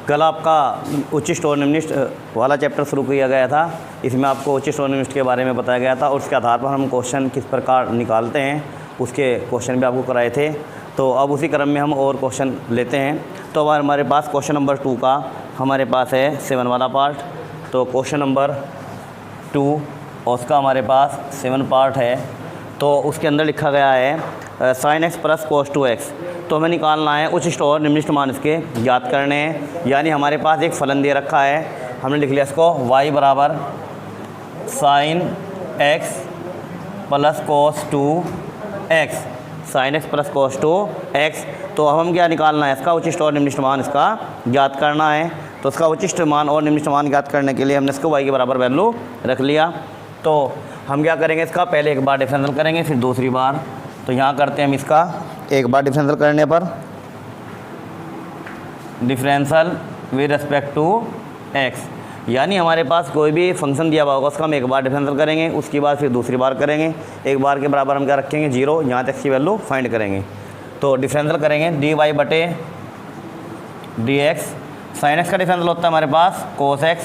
कल आपका उच्चिष्ट और निम्निष्ट वाला चैप्टर शुरू किया गया था। इसमें आपको उच्चिष्ट और निम्निष्ट के बारे में बताया गया था और उसके आधार पर हम क्वेश्चन किस प्रकार निकालते हैं उसके क्वेश्चन भी आपको कराए थे। तो अब उसी क्रम में हम और क्वेश्चन लेते हैं। तो अब हमारे पास क्वेश्चन नंबर 2 का हमारे पास है 7 वाला पार्ट। तो क्वेश्चन नंबर 2 और उसका हमारे पास 7 पार्ट है। तो उसके अंदर लिखा गया है sin x plus cos 2x। तो हमें निकालना है उच्चिष्ट और निम्निष्ट मान इसके ज्ञात करने हैं। यानी हमारे पास एक फलन दे रखा है, हमने लिख लिया इसको y बराबर sin x plus cos 2x, sin x plus cos 2x। तो अब हम क्या निकालना है, इसका उच्चिष्ट और निम्निष्ट मान इसका ज्ञात करना है। तो इसका उच्चिष्ट मान और निम्निष्ट मान ज्ञात करने के लिए हमने इसको y के बराबर वैल्यू रख लिया। तो हम क्या करेंगे, इसका पहले एक बार डिफरेंशियल करेंगे, फिर दूसरी बार। तो यहाँ करते हैं हम इसका एक बार डिफरेंशियल करने पर differential with respect to x, यानी हमारे पास कोई भी फंक्शन दिया हुआ होगा उसका हम एक बार डिफरेंशियल करेंगे, उसके बाद फिर दूसरी बार करेंगे। एक बार के बराबर हम क्या रखेंगे 0, यहाँ तक की वैल्यू फाइंड करेंगे। तो डिफरेंशियल करेंगे dy बटे dx। sin x का डिफरेंशियल होता है हमारे पास cos x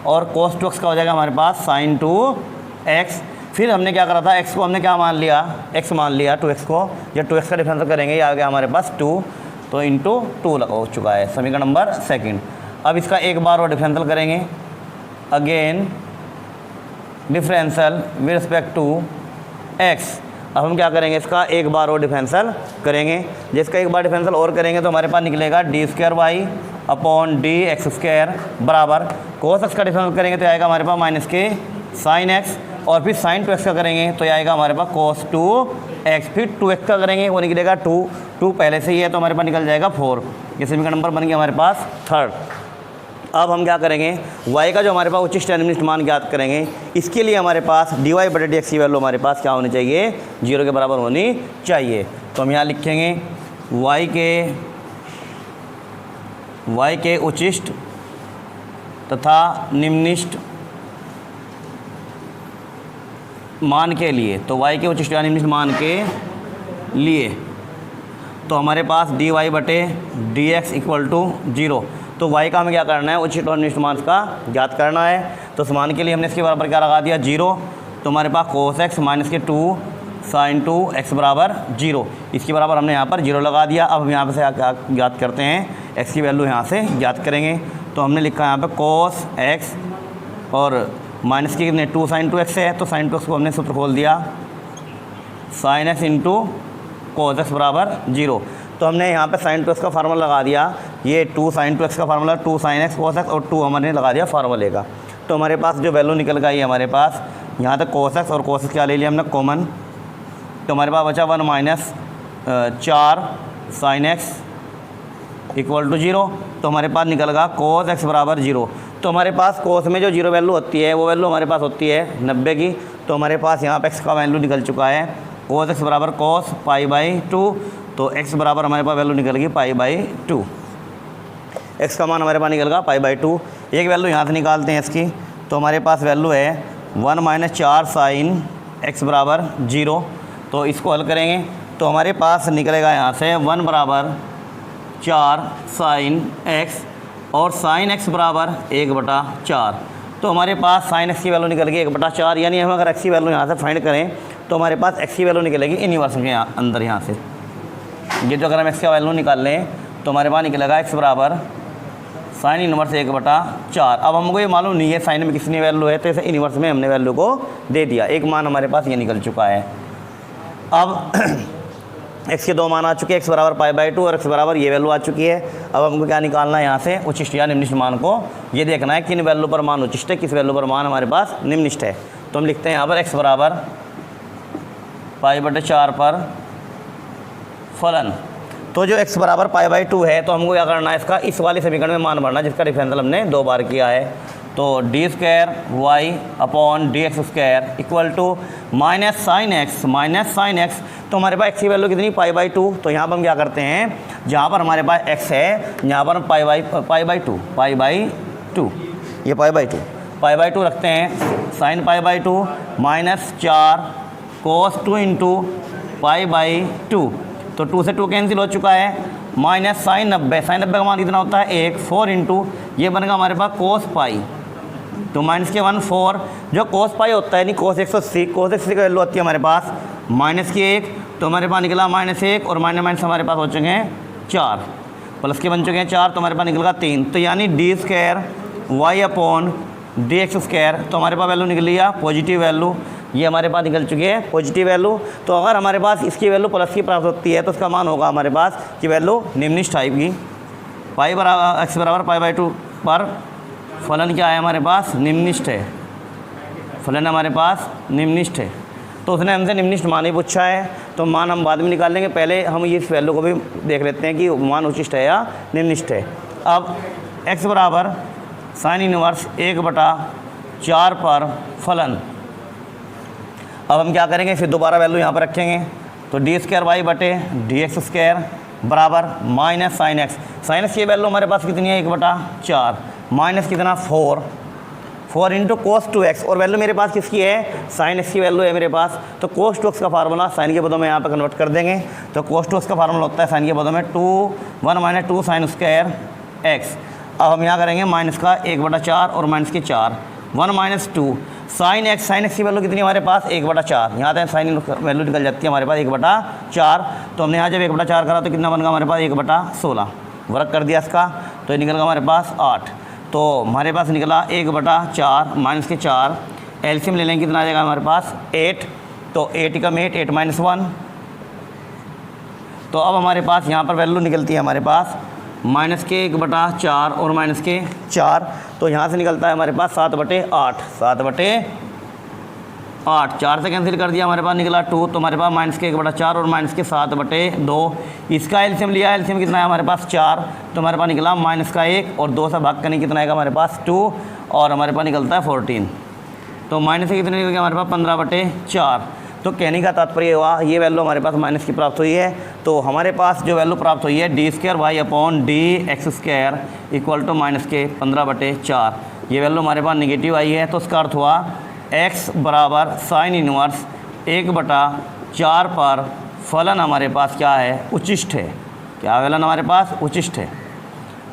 और cos 2x का हो जाएगा हमारे पास sin 2x। फिर हमने क्या करा था, x को हमने क्या मान लिया, x मान लिया 2x को। जब 2x का डिफरेंशियल करेंगे ये आ गया हमारे पास 2, तो इंटू 2 हो चुका है समीकरण नंबर 2। अब इसका एक बार और डिफरेंशियल करेंगे, again differential with respect to x। अब हम क्या करेंगे, इसका एक बार और डिफरेंशियल करेंगे। जिसका एक बार डिफरेंशियल और करेंगे तो हमारे पास निकलेगा d² अपॉन dx² बराबर cos x का डिफरेंशियल करेंगे तो आएगा हमारे पास माइनस के sin x, और फिर sin 2x का करेंगे तो आएगा हमारे पास cos 2x। फिर 2x का करेंगे वो निकलेगा 2 पहले से ही है तो हमारे पास निकल जाएगा 4। ये समीकरण नंबर बन गया हमारे पास 3rd। अब हम क्या करेंगे, y का जो हमारे पास उच्चिष्ट या निम्निष्ट मान ज्ञात करेंगे। इसके लिए हमारे पास dy बटे dx की वैल्यू हमारे पास क्या होनी चाहिए, 0 के बराबर होनी चाहिए। तो हम यहाँ लिखेंगे y के उच्चिष्ट तथा निम्निष्ट मान के लिए, तो y के उच्चिष्ट या निम्निष्ट मान के लिए तो हमारे पास dy बटे dx इक्वल टू 0। तो y का हमें क्या करना है, उच्चिष्ट और निम्निष्ट मान का ज्ञात करना है। तो इस मान के लिए हमने इसके बराबर क्या लगा दिया 0। तो हमारे पास cos x माइनस के 2 sin 2x बराबर 0। इसके बराबर हमने यहाँ पर 0 लगा दिया। अब हम यहाँ पर से क्या ज्ञात करते हैं, x की वैल्यू यहाँ से ज्ञात करेंगे। तो हमने लिखा यहाँ पर cos x और माइनस की कितने 2 sin 2x है, तो sin 2x को हमने सूत्र खोल दिया sin x into cos x बराबर 0। तो हमने यहाँ पे sin 2x का फार्मूला लगा दिया, ये 2 sin 2x का formula 2 sin x cos x और 2 हमने लगा दिया फार्मूले का। तो हमारे पास जो वैल्यू निकल गई हमारे पास यहाँ तक cos x और cos x क्या ले लिया हमने कॉमन। तो हमारे पास बचा 1 minus 4 sin x equal to 0। तो हमारे पास निकल गया cos x बराबर 0। तो हमारे पास cos में जो 0 वैल्यू होती है वो वैल्यू हमारे पास होती है 90 की। तो हमारे पास यहाँ पे x का वैल्यू निकल चुका है cos x बराबर cos π/2। तो x बराबर हमारे पास वैल्यू निकल गई π/2। x का मान हमारे पास निकल गया π/2। एक वैल्यू यहाँ से निकालते हैं इसकी। तो हमारे पास वैल्यू है 1 माइनस 4 sin x बराबर 0। तो इसको हल करेंगे तो हमारे पास निकलेगा यहाँ से 1 बराबर 4 sin x और sin x बराबर 1/4। तो हमारे पास sin x की वैल्यू निकल गई 1/4। यानी हम अगर x की वैल्यू यहाँ से फाइंड करें तो हमारे पास x की वैल्यू निकलेगी इनवर्स के अंदर यहाँ से। ये जो अगर हम x का वैल्यू निकाल लें तो हमारे पास निकलेगा x बराबर sin इनवर्स 1/4। अब हमको ये मालूम नहीं है साइन में कितनी वैल्यू है, तो इसे इनवर्स में हमने वैल्यू को दे दिया। एक मान हमारे पास ये निकल चुका है। अब x के 2 मान आ चुके हैं, x बराबर π/2 और x बराबर ये वैल्यू आ चुकी है। अब हमको क्या निकालना है यहाँ से, उच्चिष्ट या निम्निष्ट मान को ये देखना है किन वैल्यू पर मान उच्चिष्ट है, किस वैल्यू पर मान हमारे पास निम्निष्ट है। तो हम लिखते हैं यहाँ पर x बराबर π/4 पर फलन। तो जो x बराबर π/2 है तो हमको क्या करना है, इसका इस वाले समीकरण में मान भरना जिसका डिफरेंशियल हमने 2 बार किया है। तो d² upon dx² equal to minus sin x। तो हमारे पास x की वैल्यू कितनी π/2। तो यहाँ पर हम क्या करते हैं, जहाँ पर हमारे पास x है यहाँ पर हम π/2 ये π/2 रखते हैं। sin π/2 minus 4 cos 2 into π/2। तो 2 से 2 कैंसिल हो चुका है माइनस साइन 90, साइन 90 का मान कितना होता है 1, 4 इंटू ये बनेगा हमारे पास कोस पाई, तो माइनस के 1 4, जो कोस पाई होता है नहीं कोस 180, कोस 180 का वैल्यू आती है हमारे पास माइनस की 1, तो हमारे पास निकला -1 और माइनस हमारे पास हो चुके हैं 4, प्लस के बन चुके हैं 4, तो हमारे पास निकलेगा 3, तो यानी D square Y upon D X square, तो हमारे पास वैल्यू निकल लिया पॉजिटिव वैल्यू, ये हमारे पास निकल चुकी है पॉजिटिव वैल्यू। तो अगर हमारे पास इसकी वैल्यू प्लस की प्राप्त होती है तो उसका मान होगा हमारे पास की वैल्यू निम्नलिखित टाइप की, पाई बराबर एक्स बराबर π/2 पर फलन क्या है हमारे पास निम्नलिखित है, फलन हमारे पास निम्नलिखित है। तो उसने हमसे निम्नलिखित मान ही पूछा है, तो मान हम बाद में निकाल लेंगे, पहले हम इस वैल्यू को भी देख लेते हैं कि मान उचिष्ट है या निम्नलिखित है। अब x बराबर साइन इनवर्स 1/4 पर फलन, अब हम क्या करेंगे फिर दोबारा वैल्यू यहाँ पर रखेंगे, तो डी स्क्वायर वाई बटे डी एक्स स्क्वायर बराबर minus sine x, sine x की वैल्यू हमारे पास कितनी है 1/4 माइनस कितना 4 इंटू कोस 2x, और वैल्यू मेरे पास किसकी है साइन एक्स की वैल्यू है मेरे पास, तो कोस 2x का फार्मूला साइन के पदों में यहाँ पर कन्वर्ट कर देंगे, तो कोस 2x का फार्मूला होता है साइन के पदों में 1 - 2 साइन स्क्वायर x। अब हम यहाँ करेंगे माइनस का 1/4 और माइनस के 4, 1 - 2 साइन एक्स की वैल्यू कितनी हमारे पास 1/4, यहाँ तक साइन वैल्यू निकल जाती है हमारे पास 1/4, तो हमने यहाँ जब 1/4 करा तो कितना बन गया हमारे पास 1/16, वर्क कर दिया इसका, तो ये निकल गया हमारे पास 8, तो हमारे पास निकला 1/4 माइनस के 4, एलसीएम ले लेंगे कितना आ जाएगा हमारे पास 8, तो 8 का 8 -1, तो अब हमारे पास यहाँ पर वैल्यू निकलती है हमारे पास माइनस के 1/4 और माइनस के 4, तो यहाँ से निकलता है हमारे पास 7/8, 7/8, 4 से कैंसिल कर दिया हमारे पास निकला 2, तो हमारे पास माइनस के 1/4 और माइनस के 7/2, इसका एलसीएम लिया, एलसीएम कितना है हमारे पास 4, तो हमारे पास निकला माइनस का 1 और 2 से भाग करने कितना आएगा हमारे पास 2, और हमारे पास निकलता है 14, तो माइनस से कितने निकल गया हमारे पास 15/4। तो कहने का तात्पर्य हुआ ये वैल्यू हमारे पास माइनस की प्राप्त हुई है, तो हमारे पास जो वैल्यू प्राप्त हुई है D square Y upon D X square equal to minus के 15/4, ये वैल्यू हमारे पास निगेटिव आई है, तो उसका अर्थ हुआ x बराबर साइन इनवर्स 1/4 पर फलन हमारे पास क्या है उचिष्ट है, क्या फलन हमारे पास उचिष्ट है।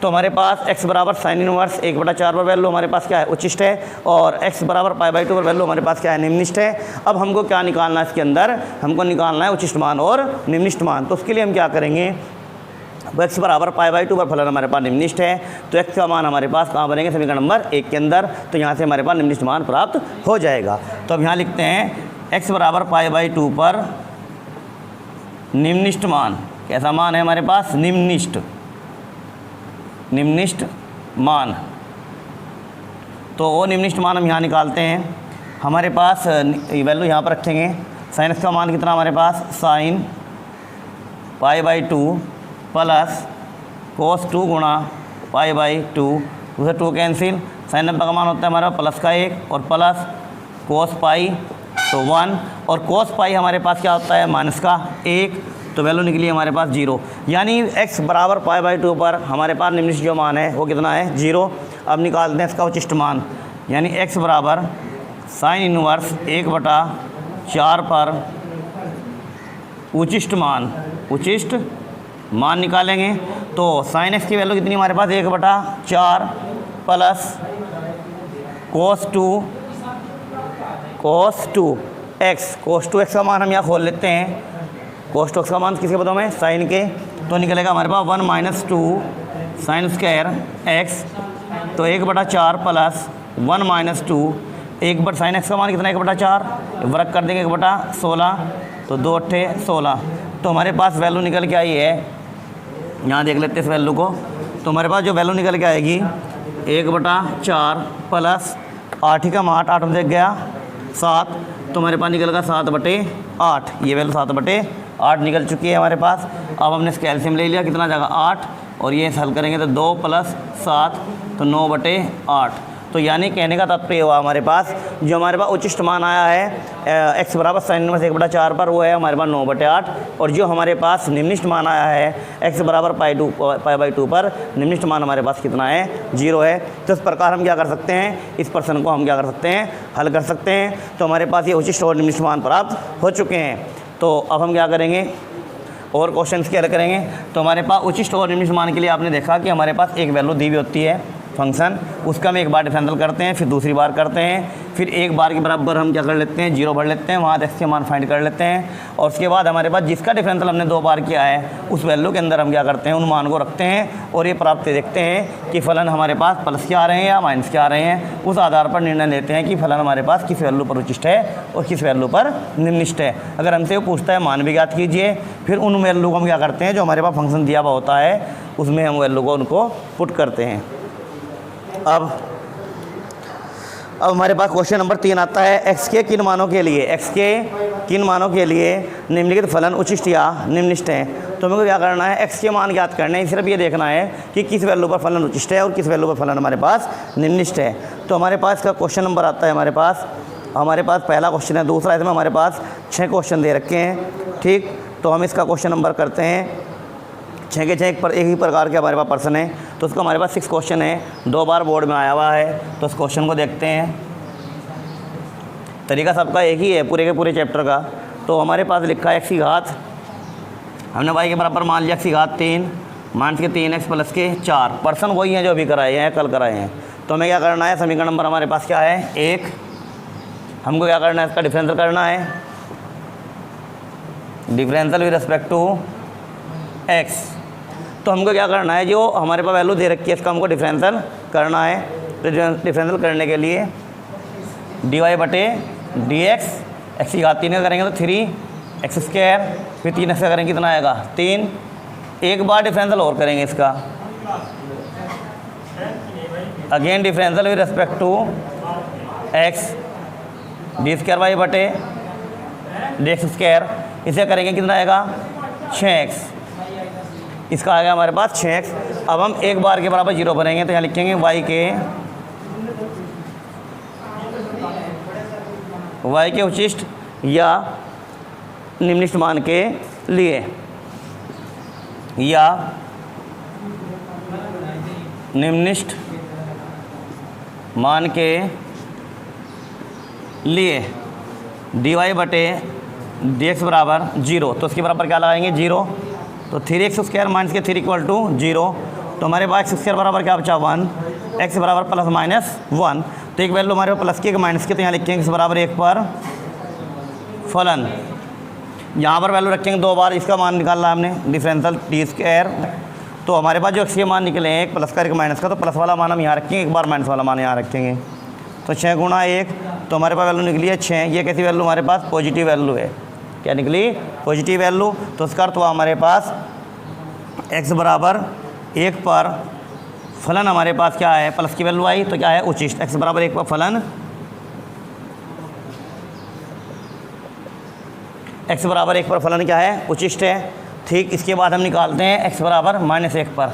तो हमारे पास x बराबर साइन इनवर्स 1/4 पर वैल्यू हमारे पास क्या है उचिष्ट है, और x बराबर π/2 पर वैल्यू हमारे पास क्या है निम्नलिखित है। अब हमको क्या निकालना है इसके अंदर, हमको निकालना है उचिष्ट मान और निम्नलिखित मान, तो उसके लिए हम क्या करेंगे, x बराबर π/2 पर फलन हमारे पास निम्नलिखित है, तो x का मान हमारे पास कहाँ बनेंगे समीकरण नंबर 1 के अंदर, तो यहाँ से हमारे पास निम्नलिखित मान प्राप्त हो जाएगा। तो अब यहाँ लिखते हैं x बराबर π/2 पर निम्नलिखित मान, कैसा मान है हमारे पास निम्नलिखित मान, तो वो निम्नलिखित मान हम यहाँ निकालते हैं, हमारे पास वैल्यू यहाँ पर रखेंगे, साइन एक्स का मान कितना हमारे पास साइन π/2 प्लस कोस 2 गुणा π/2, उसे 2 कैंसिल, साइन 90 का मान होता है हमारा प्लस का 1 और प्लस कोस पाई तो 1, और कोस पाई हमारे पास क्या होता है माइनस का 1, तो वैल्यू निकली हमारे पास 0, यानी x बराबर π/2 पर हमारे पास निम्नलिखित जो मान है वो कितना है 0। अब निकालते हैं इसका उचिष्ट मान, यानी x बराबर साइन इनवर्स 1/4 पर उचिष्ट मान निकालेंगे, तो साइन x की वैल्यू कितनी हमारे पास 1/4 प्लस कोस 2x का मान हम यहाँ खोल लेते हैं, कोस 2x का मान किसके पदों में साइन के, तो निकलेगा हमारे पास 1 - 2 साइन स्क्वायर x, तो 1/4 प्लस 1 - 2 1 साइन एक्स का मान कितना 1/4, वर्क कर देंगे 1/16, तो 2 8 16, तो हमारे पास वैल्यू निकल के आई है, यहाँ देख लेते हैं इस वैल्यू को, तो हमारे पास जो वैल्यू निकल के आएगी 1/4 प्लस 8 का 8 में देख गया 7, तो हमारे पास निकल गया 7/8, ये वैल्यू 7/8 निकल चुकी है हमारे पास। अब हमने इसका एलसीएम ले लिया, कितना जाएगा 8, और ये हल करेंगे तो 2 + 7 तो 9/8, तो यानी कहने का तात्पर्य हुआ हमारे पास जो हमारे पास उचिष्ट मान आया है x बराबर साइन इनवर्स 1/4 पर, वो है हमारे पास 9/8, और जो हमारे पास निम्नलिखित मान आया है x बराबर π/2 पर निम्नलिखित मान हमारे पास कितना है 0 है। तो इस प्रकार हम क्या कर सकते हैं, इस प्रश्न को हम क्या कर सकते हैं, हल कर सकते हैं। तो हमारे पास ये उचिष्ट और निम्नलिखित मान प्राप्त हो चुके हैं। तो अब हम क्या करेंगे, और क्वेश्चन की हल करेंगे। तो हमारे पास उचिष्ट और निम्नलिखित मान के लिए आपने देखा कि हमारे पास एक वैल्यू दी हुई होती है फंक्शन, उसका हम एक बार डिफरेंशियल करते हैं, फिर दूसरी बार करते हैं, फिर एक बार के बराबर हम क्या कर लेते हैं, 0 भर लेते हैं, वहाँ x के मान फाइंड कर लेते हैं, और उसके बाद हमारे पास जिसका डिफरेंशियल हमने 2 बार किया है उस वैल्यू के अंदर हम क्या करते हैं, उन मान को रखते हैं और ये प्राप्त देखते हैं कि फलन हमारे पास प्लस के आ रहे हैं या माइनस के आ रहे हैं। उस आधार पर निर्णय लेते हैं कि फलन हमारे पास किस वैल्यू पर उचिष्ट है और किस वैल्यू पर निम्नलिखित है। अगर हमसे वो पूछता है मान भी ज्ञात कीजिए, फिर उन वैल्यू को हम क्या करते हैं, जो हमारे पास फंक्शन दिया हुआ होता है उसमें हम वैल्यू को उनको पुट करते हैं। अब हमारे पास क्वेश्चन नंबर 3 आता है, x के किन मानों के लिए निम्नलिखित फलन उचिष्ट या निम्नलिखित हैं। तो हमें क्या करना है, x के मान ज्ञात करने हैं, सिर्फ ये देखना है कि किस वैल्यू पर फलन उचिष्ट है और किस वैल्यू पर फलन हमारे पास निम्नलिखित है। तो हमारे पास इसका क्वेश्चन नंबर आता है, हमारे पास पहला क्वेश्चन है, दूसरा इसमें हमारे पास 6 क्वेश्चन दे रखे हैं। ठीक, तो हम इसका क्वेश्चन नंबर करते हैं। 6 के 6 एक ही प्रकार के हमारे पास प्रश्न है, तो उसका हमारे पास 6 क्वेश्चन है, 2 बार बोर्ड में आया हुआ है। तो उस क्वेश्चन को देखते हैं। तरीका सबका एक ही है पूरे के पूरे चैप्टर का। तो हमारे पास लिखा है x की घात, हमने y के बराबर मान लिया x की घात 3 माइनस के 3x प्लस के 4। पर्सन वही हैं जो अभी कराए हैं, कल कराए हैं। तो हमें क्या करना है, समीकरण नंबर हमारे पास क्या है 1, हमको क्या करना है, इसका डिफरेंशियल करना है, differential with respect to x। तो हमको क्या करना है, जो हमारे पास वैल्यू दे रखी है इसका हमको डिफरेंशियल करना है। तो डिफरेंशियल करने के लिए dy बटे dx, x की घात 3 का करेंगे तो 3x², फिर 3x का करेंगे कितना आएगा 3। एक बार डिफरेंशियल और करेंगे इसका, again differential with respect to x, d² बटे dx², इसे करेंगे कितना आएगा 6x। इसका आ गया हमारे पास 6x। अब हम एक बार के बराबर 0 भरेंगे, तो यहाँ लिखेंगे y के उचिष्ट या निम्नलिखित मान के लिए, या निम्नलिखित मान के लिए dy बटे dx बराबर 0। तो उसके बराबर क्या लगाएंगे 0, तो 3x² माइनस के 3 इक्वल टू 0। तो हमारे पास x² बराबर क्या बचा 1, x बराबर प्लस माइनस 1। तो एक वैल्यू हमारे पास प्लस की एक माइनस की, तो यहाँ लिखेंगे x बराबर 1 पर फलन। यहाँ पर वैल्यू रखेंगे 2 बार, इसका मान निकालना है हमने डिफरेंशियल d²। तो हमारे पास जो x के मान निकले हैं, एक प्लस का एक माइनस का, तो प्लस वाला मान हम यहाँ रखेंगे, एक बार माइनस वाला मान यहाँ रखेंगे। तो 6 गुणा 1, तो हमारे पास वैल्यू निकली है 6। ये कैसी वैल्यू हमारे पास पॉजिटिव वैल्यू है, क्या निकली पॉजिटिव वैल्यू। तो उसका अर्थ हुआ हमारे पास x बराबर 1 पर फलन हमारे पास क्या है, प्लस की वैल्यू आई तो क्या है उचिष्ट। x बराबर 1 पर फलन, x बराबर 1 पर फलन क्या है उचिष्ट है। ठीक, इसके बाद हम निकालते हैं x बराबर -1 पर,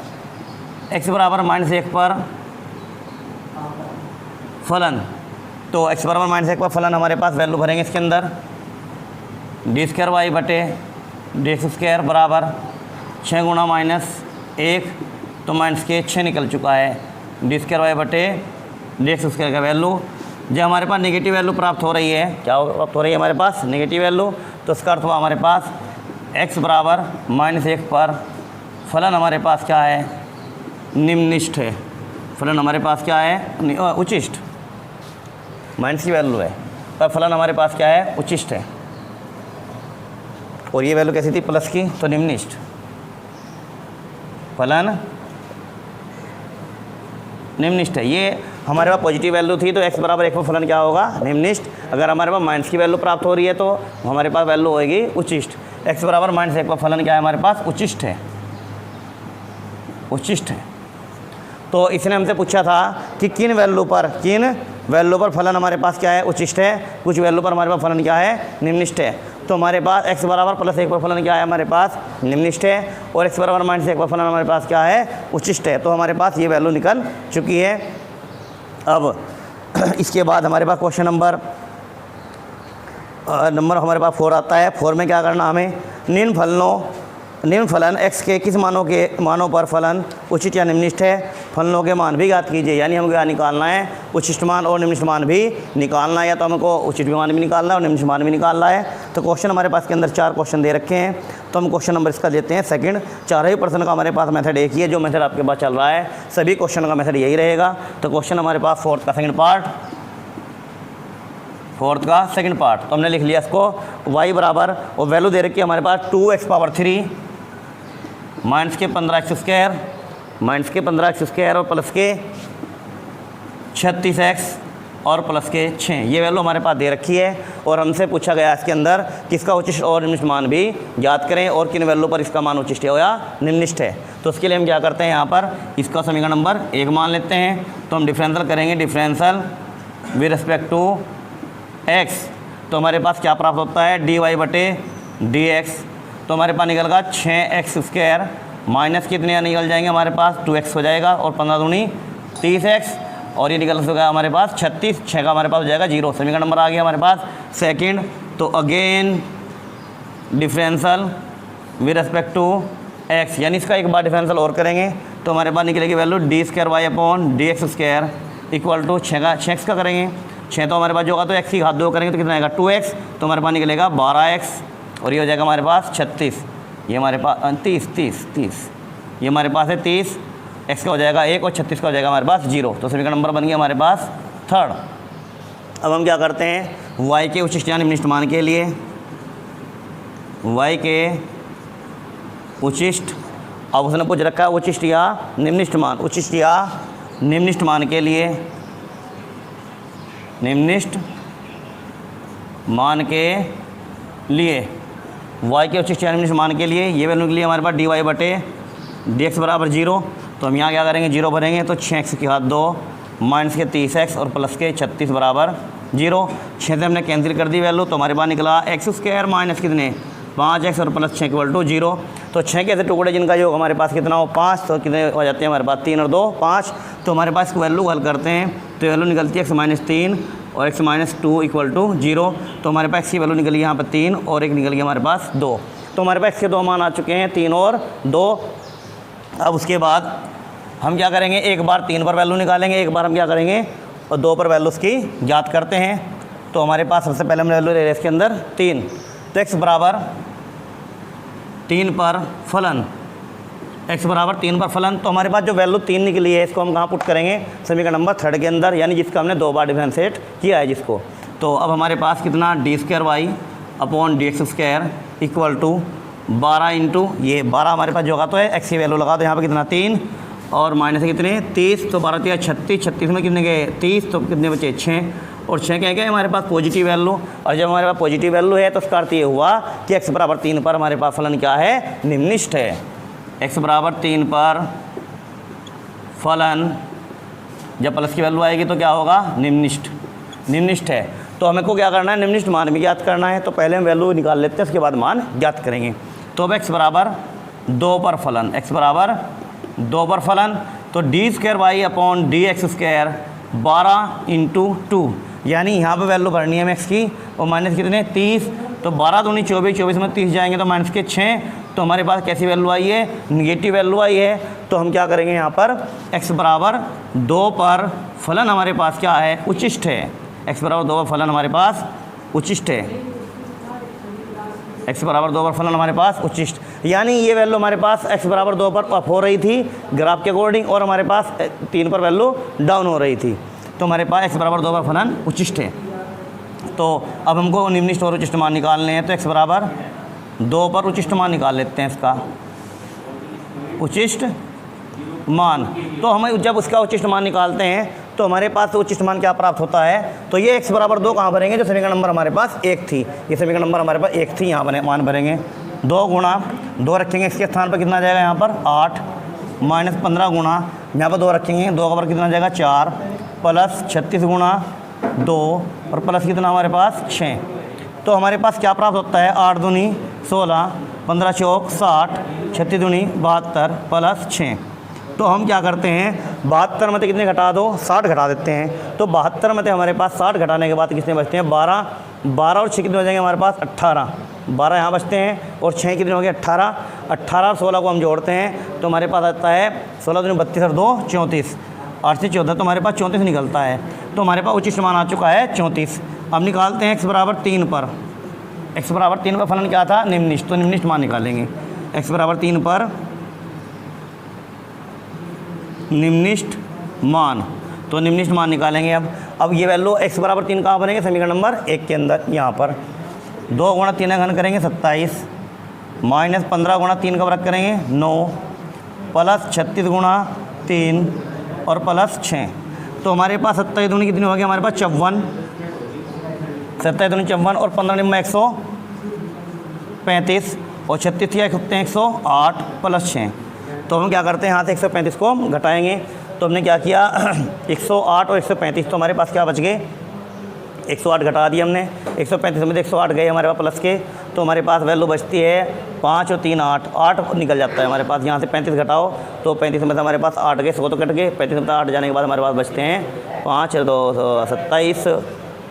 x बराबर -1 पर फलन। तो x बराबर -1 पर फलन हमारे पास वैल्यू भरेंगे इसके अंदर, d² बटे dx² बराबर 6 गुणा -1, तो माइनस के 6 निकल चुका है, d² बटे dx² का वैल्यू। जब हमारे पास नेगेटिव वैल्यू प्राप्त हो रही है, क्या प्राप्त हो रही है हमारे पास नेगेटिव वैल्यू, तो उसका अर्थ हुआ हमारे पास x बराबर -1 पर फलन हमारे पास क्या है निम्नलिखित है। फलन हमारे पास क्या है उचिष्ट, माइनस की वैल्यू है पर फलन हमारे पास क्या है उचिष्ट है। और ये वैल्यू कैसी थी प्लस की, तो निम्नलिखित फलन निम्नलिखित है। ये हमारे पास पॉजिटिव वैल्यू थी, तो x बराबर 1 पर फलन क्या होगा निम्नलिखित। अगर हमारे पास माइनस की वैल्यू प्राप्त हो रही है तो हमारे पास वैल्यू होगी उचिष्ट। x बराबर -1 पर फलन क्या है हमारे पास उचिष्ट है, उचिष्ट है। तो इसने हमसे पूछा था कि किन वैल्यू पर फलन हमारे पास क्या है उचिष्ट है, कुछ वैल्यू पर हमारे पास फलन क्या है निम्नलिखित है। तो हमारे पास x बराबर +1 पर फलन क्या है हमारे पास निम्नलिखित है, और x बराबर -1 पर फलन हमारे पास क्या है उचिष्ट है। तो हमारे पास ये वैल्यू निकल चुकी है। अब इसके बाद हमारे पास क्वेश्चन नंबर हमारे पास 4 आता है। 4 में क्या करना हमें, निम्न फलनों निम्न फलन x के किस मानों पर फलन उचित या निम्निष्ठ है, फलनों के मान भी ज्ञात कीजिए। यानी हमको क्या निकालना है, उचिष्ट मान और निम्निष्ठ मान भी निकालना है, या तो हमको उचित मान भी निकालना है और निम्निष्ठ मान भी निकालना है। तो क्वेश्चन हमारे पास के अंदर 4 क्वेश्चन दे रखे हैं, तो हम क्वेश्चन नंबर इसका देते हैं सेकंड। 4 ही प्रश्न का हमारे पास मेथड एक ही है, जो मेथड आपके पास चल रहा है सभी क्वेश्चन का मेथड यही रहेगा। तो क्वेश्चन हमारे पास फोर्थ का सेकंड पार्ट, तो हमने लिख लिया इसको y बराबर, और वैल्यू दे रखी है हमारे पास 2x पावर 3 माइनस के 15x स्क्वायर और प्लस के 36x और प्लस के 6, ये वैल्यू हमारे पास दे रखी है। और हमसे पूछा गया इसके अंदर किसका उचिष्ट और निम्निष्ठ मान भी ज्ञात करें और किन वैल्यू पर इसका मान उचिष्ट है या निम्निष्ठ है। तो उसके लिए हम क्या करते हैं, यहाँ पर इसका समीकरण नंबर 1 मान लेते हैं। तो हम डिफरेंशियल करेंगे, differential with respect to x, तो हमारे पास क्या प्राप्त होता है, dy/dx। तो हमारे पास निकल गया 6x स्क्वायर माइनस कितने निकल जाएंगे हमारे पास 2x हो जाएगा, और 15 दूनी 30x, और ये निकल गया हमारे पास 36, 6 का हमारे पास हो जाएगा 0। समीकरण नंबर आ गया हमारे पास सेकंड। तो again differential with respect to x, यानी इसका एक बार डिफरेंशियल और करेंगे तो हमारे पास निकलेगी value d²y/dx² equal to 6x का करेंगे, 6 तो हमारे पास जो होगा तो x की घात 2 करेंगे तो कितना आएगा 2x, तो हमारे पास निकलेगा 12x, और ये हो जाएगा हमारे पास 36, ये हमारे पास 30, ये हमारे पास है 30, x का हो जाएगा 1 और 36 का हो जाएगा हमारे पास 0। तो समीकरण नंबर बन गया हमारे पास थर्ड। अब हम क्या करते हैं, y के उचिष्ट या निम्निष्ठ मान के लिए, y के उचिष्ट, अब उसने पूछ रखा है उचिष्ट या निम्निष्ठ मान, उचिष्ट या निम्निष्ठ मान के लिए, निम्निष्ठ मान के लिए y के उचिष्ट या निम्निष्ठ मान के लिए ये वैल्यू के लिए हमारे पास dy/dx बराबर 0। तो हम यहाँ क्या करेंगे, 0 भरेंगे तो 6x की घात 2 माइनस के 30x और प्लस के 36 बराबर 0। 6 से हमने कैंसिल कर दी वैल्यू, तो हमारे पास निकला x² माइनस कितने 5x और प्लस 6 इक्वल टू 0। तो 6 के ऐसे टुकड़े जिनका योग हमारे पास कितना हो 5, तो कितने हो जाते हैं हमारे पास 3 और 2 5। तो हमारे पास वैल्यू हल करते हैं तो वैल्यू निकलती है x-3 और x-2 इक्वल टू 0। तो हमारे पास की वैल्यू निकली यहाँ पर 3 और एक निकल गई हमारे पास 2। तो हमारे पास के 2 मान आ चुके हैं 3 और 2। अब उसके बाद हम क्या करेंगे, एक बार 3 पर वैल्यू निकालेंगे, एक बार हम क्या करेंगे और 2 पर वैल्यू उसकी ज्ञात करते हैं। तो हमारे पास सबसे पहले हम वैल्यू ले रहे हैं इसके अंदर 3, तो x बराबर 3 पर फलन, x बराबर 3 पर फलन। तो हमारे पास जो वैल्यू 3 निकली है इसको हम कहाँ पुट करेंगे, समीकरण नंबर 3 के अंदर, यानी जिसका हमने 2 बार डिफरेंशिएट किया है जिसको। तो अब हमारे पास कितना d²y/dx² इक्वल टू 12 इंटू ये 12 हमारे पास जो होगा तो है x की वैल्यू लगा दो यहाँ पर कितना 3 और माइनस कितने 30, तो 12 × 36, 36 में कितने गए 30, तो कितने बचे 6, और 6 क्या गए हमारे पास पॉजिटिव वैल्यू। और जब हमारे पास पॉजिटिव वैल्यू है तो उसका अर्थ ये हुआ कि x बराबर 3 पर हमारे पास फलन क्या है, निम्निष्ठ है। x बराबर 3 पर फलन जब प्लस की वैल्यू आएगी तो क्या होगा, निम्निष्ठ है। तो हमें को क्या करना है, निम्निष्ठ मान भी ज्ञात करना है। तो पहले हम वैल्यू निकाल लेते हैं, उसके बाद मान ज्ञात करेंगे। तो अब x बराबर 2 पर फलन, x बराबर 2 पर फलन, तो d²y/dx² 12 इंटू 2, यानी यहाँ पे वैल्यू भरनी है x की, और माइनस कितने 30, तो 12 दूनी 24, 24 में 30 जाएंगे तो माइनस के 6। तो हमारे पास कैसी वैल्यू आई है, निगेटिव वैल्यू आई है। तो हम क्या करेंगे यहाँ पर x बराबर 2 पर फलन हमारे पास क्या है, उचिष्ट है। x बराबर 2 पर फलन हमारे पास उचिष्ट है, x बराबर 2 पर फलन हमारे पास उचिष्ट, यानी ये वैल्यू हमारे पास x बराबर 2 पर अप हो रही थी ग्राफ के अकॉर्डिंग, और हमारे पास 3 पर वैल्यू डाउन हो रही थी। तो हमारे पास x बराबर 2 पर फलन उचिष्ट है। तो अब हमको निम्निष्ठ और उचिष्ट मान निकालने हैं, तो x बराबर 2 पर उचिष्ट मान निकाल लेते हैं इसका उचिष्ट मान। तो हम जब उसका उचिष्ट मान निकालते हैं तो हमारे पास उचिष्ट मान क्या प्राप्त होता है, तो ये x बराबर 2 कहाँ भरेंगे, जो समीकरण नंबर हमारे पास 1 थी, ये समीकरण नंबर हमारे पास 1 थी, यहाँ मान भरेंगे 2 गुणा 2 रखेंगे इसके स्थान पर कितना आ जाएगा यहाँ पर 8 माइनस 15 गुणा यहाँ पर 2 रखेंगे, 2 का पर कितना आ जाएगा 4 प्लस 36 गुणा 2 और प्लस कितना हमारे पास 6। तो हमारे पास क्या प्राप्त होता है, 8 दूनी 16, 15 चौक 60, 36 दूनी 72 प्लस 6। तो हम क्या करते हैं 72 में से कितने घटा दो, 60 घटा देते हैं। तो 72 में से हमारे पास 60 घटाने के बाद कितने बचते हैं 12, 12 और 6 कितने हो जाएंगे हमारे पास 18, 12 यहाँ बचते हैं और 6 कितने हो गए 18, 18 और 16 को हम जोड़ते हैं तो हमारे पास आता है 16 दूनी 32 और 2 34, 8 से 14 तो हमारे पास 34 निकलता है। तो हमारे पास उचिष्ट मान आ चुका है 34। अब निकालते हैं x बराबर 3 पर, x बराबर 3 पर फलन क्या था निम्नलिखित, तो निम्नलिखित मान निकालेंगे। x बराबर 3 पर निम्नलिखित मान, तो निम्नलिखित मान निकालेंगे। अब ये वैल्यू x बराबर 3 कहाँ बनेंगे समीकरण नंबर 1 के अंदर, यहाँ पर 2 गुणा 3 का घन करेंगे 27, माइनस 15 गुणा 3 का वर्ग करेंगे 9, प्लस 36 गुणा 3 और प्लस 6। तो हमारे पास 27 दूनी कितनी हो गई हमारे पास 54, 27 दूनी 54 और 15 निम्न 135 और 36 या कितने 108 प्लस 6। तो हम क्या करते हैं यहाँ से 135 को घटाएंगे। तो हमने क्या किया 108 और 135 तो हमारे पास क्या बच गए 108 घटा दिए हमने, 135 में 108 गए हमारे पास प्लस के, तो हमारे पास वैल्यू बचती है 5 और 3 8, 8 निकल जाता है हमारे पास। यहाँ से 35 घटाओ तो 35 में से हमारे पास 8 गए, 100 तो कट गए, 35 में 8 जाने के बाद हमारे पास बचते हैं 5 और 2 27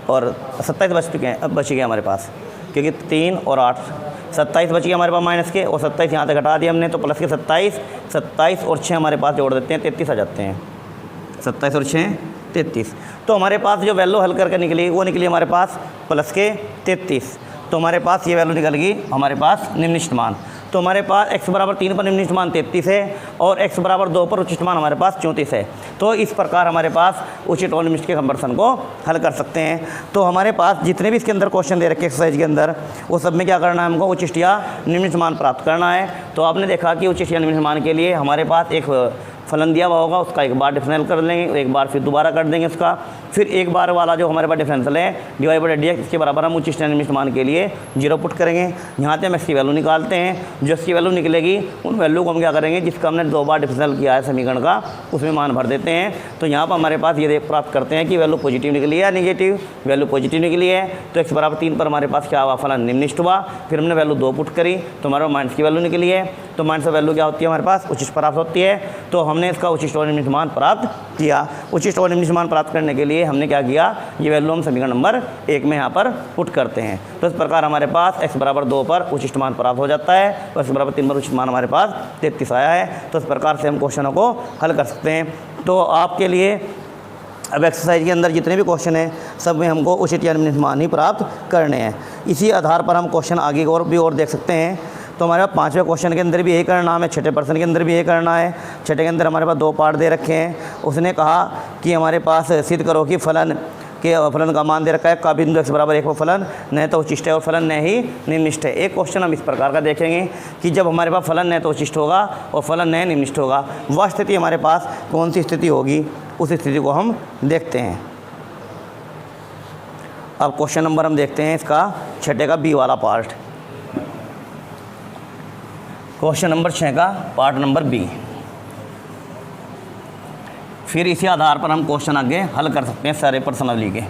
और 27 बच चुके हैं, अब बच गए हमारे पास क्योंकि 3 और 8 27 बच गए हमारे पास माइनस के, और 27 यहाँ से घटा दिए हमने तो प्लस के 27 और 6 हमारे पास जोड़ देते हैं 33 आ जाते हैं, 27 और 6 33। तो हमारे पास जो वैल्यू हल करके निकली वो निकली हमारे पास प्लस के 33। तो हमारे पास ये वैल्यू निकल गई हमारे पास निम्नलिखित मान। तो हमारे पास x बराबर 3 पर निम्नलिखित मान 33 है और x बराबर 2 पर उचित मान हमारे पास 34 है। तो इस प्रकार हमारे पास उचित और निम्नलिखित के कंवर्सन को हल कर सकते हैं। तो हमारे पास जितने भी इसके अंदर क्वेश्चन दे रखे एक्सरसाइज के अंदर वो सब में क्या करना है हमको उचित या निम्नलिखित मान प्राप्त करना है। तो आपने देखा कि उचित या निम्नलिखित मान के लिए हमारे पास एक फलन दिया हुआ होगा, उसका एक बार डिफरेंशियल कर लेंगे, एक बार फिर दोबारा कर देंगे उसका, फिर एक बार वाला जो हमारे पास डिफरेंशियल है dy बटे dx इसके बराबर हम उचिष्ट निम्नलिखित मान के लिए 0 पुट करेंगे। यहाँ से हम इसकी वैल्यू निकालते हैं, जो इसकी वैल्यू निकलेगी उन वैल्यू को हम क्या करेंगे जिसका हमने 2 बार डिफरेंशियल किया है समीकरण का उसमें मान भर देते हैं। तो यहाँ पर हमारे पास ये प्राप्त करते हैं कि वैल्यू पॉजिटिव निकली है या निगेटिव, वैल्यू पॉजिटिव निकली है तो x बराबर 3 पर हमारे पास क्या हुआ फलन निम्नलिखित हुआ। फिर हमने वैल्यू 2 पुट करी तो हमारे माइनस की वैल्यू निकली है, तो माइनस वैल्यू क्या होती है हमारे पास उचिष्ट प्राप्त होती है। तो हमने इसका उचिष्ट और निम्नलिखित मान प्राप्त किया। उचिष्ट और निम्नलिखित मान प्राप्त करने के लिए हमने क्या किया ये वैल्यू हम समीकरण नंबर 1 में यहाँ पर पुट करते हैं। तो इस प्रकार हमारे पास x बराबर 2 पर उचिष्ट मान प्राप्त हो जाता है और x बराबर 3 पर उचिष्ट मान हमारे पास 33 आया है। तो इस प्रकार से हम क्वेश्चनों को हल कर सकते हैं। तो आपके लिए अब एक्सरसाइज के अंदर जितने भी क्वेश्चन हैं सब में हमको उचित या निम्नलिखित मान ही प्राप्त करने हैं। इसी आधार पर हम क्वेश्चन आगे और भी और देख सकते हैं। तो हमारे पास 5वें क्वेश्चन के अंदर भी यही करना है, छठे प्रश्न के अंदर भी यही करना है। छठे के अंदर हमारे पास 2 पार्ट दे रखे हैं। उसने कहा कि हमारे पास सिद्ध करो कि फलन का मान दे रखा है का बिंदु x बराबर 1 पर फलन न तो उचिष्ट है और फलन न ही निम्नलिखित है। एक क्वेश्चन हम इस प्रकार का देखेंगे कि जब हमारे पास फलन न तो उचिष्ट होगा और फलन न निम्नलिखित होगा, वह स्थिति हमारे पास कौन सी स्थिति होगी, उस स्थिति को हम देखते हैं। अब क्वेश्चन नंबर हम देखते हैं इसका छठे का बी वाला पार्ट, क्वेश्चन नंबर 6 का पार्ट नंबर बी। फिर इसी आधार पर हम क्वेश्चन आगे हल कर सकते हैं सारे पर्सनली के।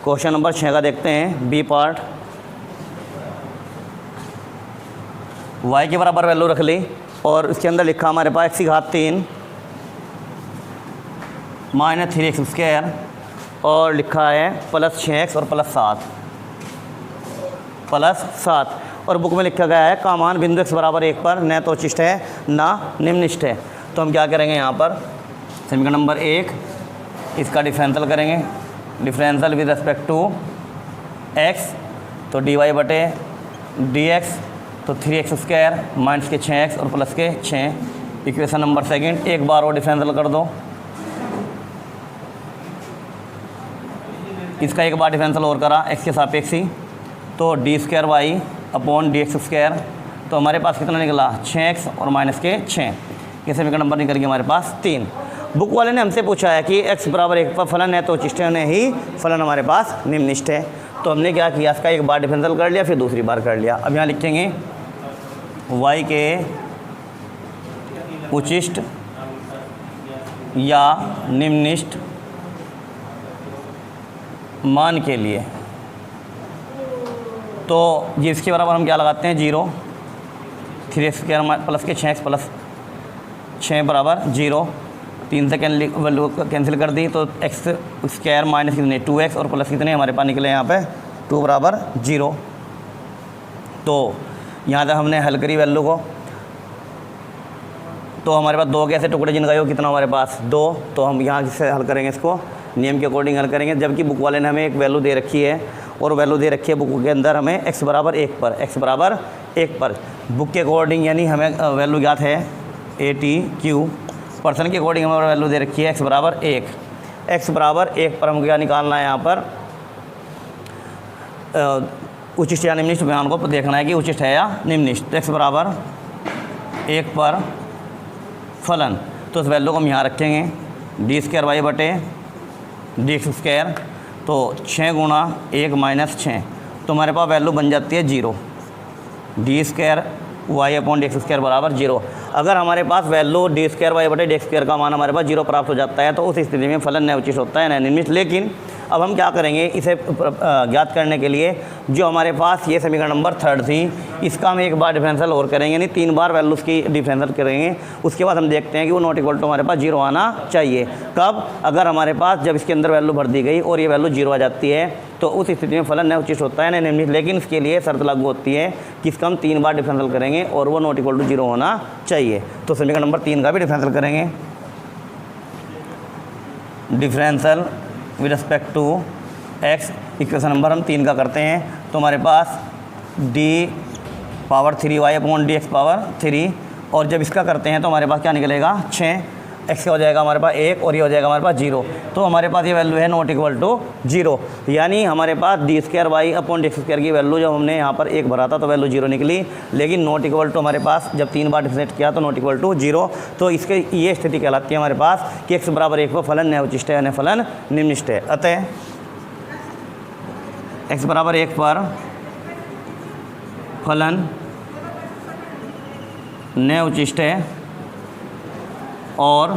क्वेश्चन नंबर 6 का देखते हैं बी पार्ट। y के बराबर वैल्यू रख ली और इसके अंदर लिखा हमारे पास x की घात 3 माइनस 3x स्क्वायर और लिखा है प्लस 6x और प्लस 7 और बुक में लिखा गया है का मान बिंदु x बराबर 1 पर न तो उचिष्ट है ना निम्नलिखित है। तो हम क्या करेंगे यहाँ पर समीकरण नंबर 1 इसका डिफरेंशियल करेंगे, differential with respect to x तो dy बटे dx तो 3x स्क्वायर माइनस के 6x और प्लस के 6। इक्वेशन नंबर 2 एक बार और डिफरेंशियल कर दो, इसका एक बार डिफरेंशियल और करा x के सापेक्ष ही तो D square Y upon D X square. तो हमारे पास कितना निकला 6x और माइनस के 6। ये समीकरण नंबर निकल गया हमारे पास 3। बुक वाले ने हमसे पूछा है कि x बराबर 1 पर फलन है तो उचिष्ट है ही फलन हमारे पास निम्नलिखित है। तो हमने क्या किया इसका एक बार डिफरेंशियल कर लिया फिर दूसरी बार कर लिया। अब यहाँ लिखेंगे y के उचिष्ट या निम्नलिखित मान के लिए तो ये इसके बराबर हम क्या लगाते हैं 0, 3x² प्लस के 6x प्लस 6 बराबर 0, 3 से वैल्यू कैंसिल कर दी तो x² माइनस कितने 2x और प्लस कितने हमारे पास निकले यहाँ पे 2 बराबर 0। तो यहाँ से हमने हल करी वैल्यू को, तो हमारे पास 2 के ऐसे टुकड़े जिनका योग कितना हमारे पास 2, तो हम यहाँ से हल करेंगे, इसको नियम के अकॉर्डिंग हल करेंगे। जबकि बुक वाले ने हमें एक वैल्यू दे रखी है और वैल्यू दे रखी है बुक के अंदर हमें x बराबर 1 पर, x बराबर 1 पर बुक के अकॉर्डिंग यानी हमें वैल्यू ज्ञात है ATQ, पर्सन के अकॉर्डिंग हमें वैल्यू दे रखी है x बराबर 1। x बराबर 1 पर हम क्या निकालना है, यहाँ पर उच्चिष्ट या निम्निष्ट बयान को देखना है कि उच्चिष्ट है या निम्निष्ट। तो x बराबर 1 पर फलन, तो उस वैल्यू को हम यहाँ रखेंगे d² बटे dx², तो 6 गुणा 1 माइनस 6, तो हमारे पास वैल्यू बन जाती है 0, d² अपॉन dx² बराबर 0। अगर हमारे पास वैल्यू d² बटे dx² का मान हमारे पास 0 प्राप्त हो जाता है तो उस स्थिति में फलन न उचित होता है न निम्निष्ट। लेकिन अब हम क्या करेंगे, इसे ज्ञात करने के लिए जो हमारे पास ये समीकरण नंबर 3 थी, इसका हम एक बार डिफरेंशियल और करेंगे, यानी 3 बार वैल्यू उसकी डिफरेंशियल करेंगे। उसके बाद हम देखते हैं कि वो नॉट इक्वल टू हमारे पास 0 आना चाहिए। कब, अगर हमारे पास जब इसके अंदर वैल्यू भर दी गई और ये वैल्यू 0 आ जाती है तो उस स्थिति में फलन न उचित होता है न निम्निष्ट। लेकिन इसके लिए शर्त लागू होती है कि इसका हम 3 बार डिफरेंशियल करेंगे और वो नॉट इक्वल टू 0 होना चाहिए। तो समीकरण नंबर 3 का भी डिफरेंशियल करेंगे, differential with respect to x, equation number हम 3 का करते हैं। तो हमारे पास d⁻3y अपॉन dx पावर 3, और जब इसका करते हैं तो हमारे पास क्या निकलेगा 6, x का हो जाएगा हमारे पास 1 और ये हो जाएगा हमारे पास 0। तो हमारे पास ये वैल्यू है नॉट इक्वल टू 0, यानी हमारे पास d² अपॉन dx² की वैल्यू जब हमने यहाँ पर 1 भरा था तो वैल्यू 0 निकली, लेकिन नॉट इक्वल टू हमारे पास जब 3 बार डिफरेंशिएट किया तो नॉट इक्वल टू 0। तो इसके ये स्थिति कहलाती है हमारे पास कि x बराबर 1 पर फलन न उचिष्ट है, फलन निम्निष्ट है। अतः x बराबर 1 पर फलन न उचिष्ट है और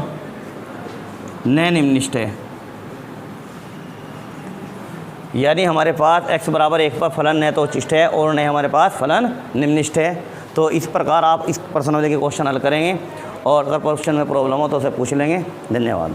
न निम्निष्ट है, यानी हमारे पास x बराबर 1 पर फलन न तो उचिष्ट है और न हमारे पास फलन निम्निष्ट है। तो इस प्रकार आप इस प्रश्नावली के क्वेश्चन हल करेंगे और अगर क्वेश्चन में प्रॉब्लम हो तो उसे पूछ लेंगे। धन्यवाद।